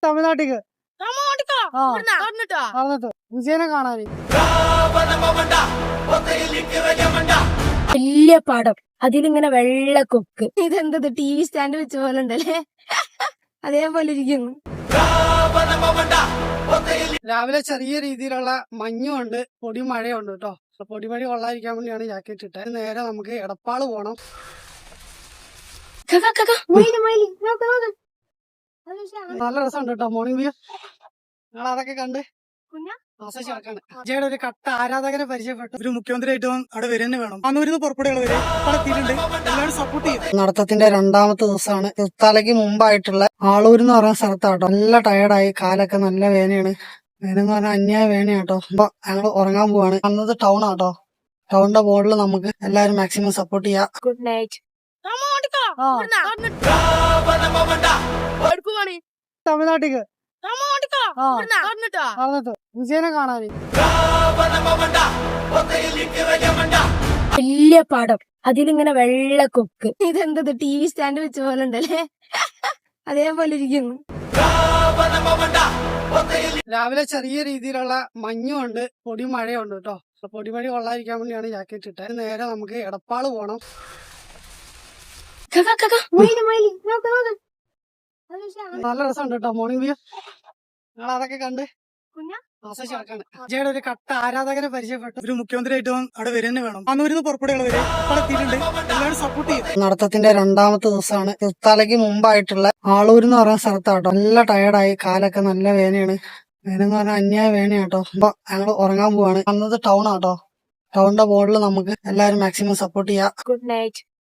തമിഴ്നാട്ടിക്ക് വിജയനെ കാണാന് വലിയ പടം അതിലിങ്ങനെ വെള്ള കൊക്ക്. ഇതെന്തത് TV സ്റ്റാൻഡ് വെച്ച പോലെ ഉണ്ടല്ലേ? അതേപോലെ ഇരിക്കുന്നു. രാവിലെ ചെറിയ രീതിയിലുള്ള മഞ്ഞുണ്ട്, പൊടിമഴയുണ്ട് കേട്ടോ. പൊടിമഴ കൊള്ളാതിരിക്കാൻ വേണ്ടിയാണ് ജാക്കറ്റ് ഇട്ടത്. നേരെ നമുക്ക് എടപ്പാള് പോണം. നല്ല രസമുണ്ട് കേട്ടോ മോർണിംഗ് വ്യൂ. നിങ്ങൾ അതൊക്കെ കണ്ട് ആസ്വദിച്ചാണ്. വിജയുടെ ഒരു കട്ട ആരാധകരെ പരിചയപ്പെട്ടു. ഒരു മുഖ്യമന്ത്രിയായിട്ട് അവിടെ വരുന്ന വേണം. അന്നൂരിന്ന് പുറപ്പെടുകളവര് എത്തിയിട്ടുണ്ട്. എല്ലാവരും സപ്പോർട്ട് ചെയ്യും. നടത്തത്തിന്റെ രണ്ടാമത്തെ ദിവസമാണ്. തലയ്ക്ക് മുമ്പായിട്ടുള്ള ആളൂർ എന്ന് പറയുന്ന സ്ഥലത്താട്ടോ. നല്ല ടയർഡായി, കാലൊക്കെ നല്ല വേനയാണ്. വേനെന്ന് പറഞ്ഞാൽ അന്യായ വേനയാട്ടോ. അപ്പൊ ഞങ്ങൾ ഉറങ്ങാൻ പോവാണ്. അന്നത് ടൗൺ ആട്ടോ. ടൗണിന്റെ ബോർഡിൽ നമുക്ക് എല്ലാവരും മാക്സിമം സപ്പോർട്ട് ചെയ്യാം. Good night. തമിഴ്നാട്ടിക്ക് വിജയനെ കാണാന് വലിയ പടം അതിലിങ്ങനെ വെള്ള കൊക്ക്. ഇതെന്തത് TV സ്റ്റാൻഡ് വെച്ച പോലെ ഉണ്ടല്ലേ? അതേപോലെ ഇരിക്കുന്നു. രാവിലെ ചെറിയ രീതിയിലുള്ള മഞ്ഞുണ്ട്, പൊടിമഴയുണ്ട് കേട്ടോ. പൊടിമഴ കൊള്ളാതിരിക്കാൻ വേണ്ടിയാണ് ജാക്കറ്റ് ഇട്ടത്. നേരെ നമുക്ക് എടപ്പാള് പോണം. നല്ല രസമുണ്ട് കേട്ടോ മോർണിംഗ് വ്യൂ. നിങ്ങൾ അതൊക്കെ കണ്ട് ആസ്വദിച്ചാണ്. വിജയുടെ ഒരു കട്ട ആരാധകരെ പരിചയപ്പെട്ടു. ഒരു മുഖ്യമന്ത്രിയായിട്ട് അവിടെ വരുന്ന വേണം. അന്നൂരിന്ന് പുറപ്പെടുകളവര് എത്തിയിട്ടുണ്ട്. എല്ലാവരും സപ്പോർട്ട് ചെയ്യും. നടത്തത്തിന്റെ രണ്ടാമത്തെ ദിവസമാണ്. തലയ്ക്ക് മുമ്പായിട്ടുള്ള ആളൂർ എന്ന് പറയുന്ന സ്ഥലത്താട്ടോ. നല്ല ടയർഡായി, കാലൊക്കെ നല്ല വേനയാണ്. വേനെന്ന് പറഞ്ഞാൽ അന്യായ വേനയാട്ടോ. അപ്പൊ ഞങ്ങൾ ഉറങ്ങാൻ പോവാണ്. അന്നത് ടൗൺ ആട്ടോ. ടൗണിന്റെ ബോർഡിൽ നമുക്ക് എല്ലാവരും മാക്സിമം സപ്പോർട്ട് ചെയ്യാം. Good night.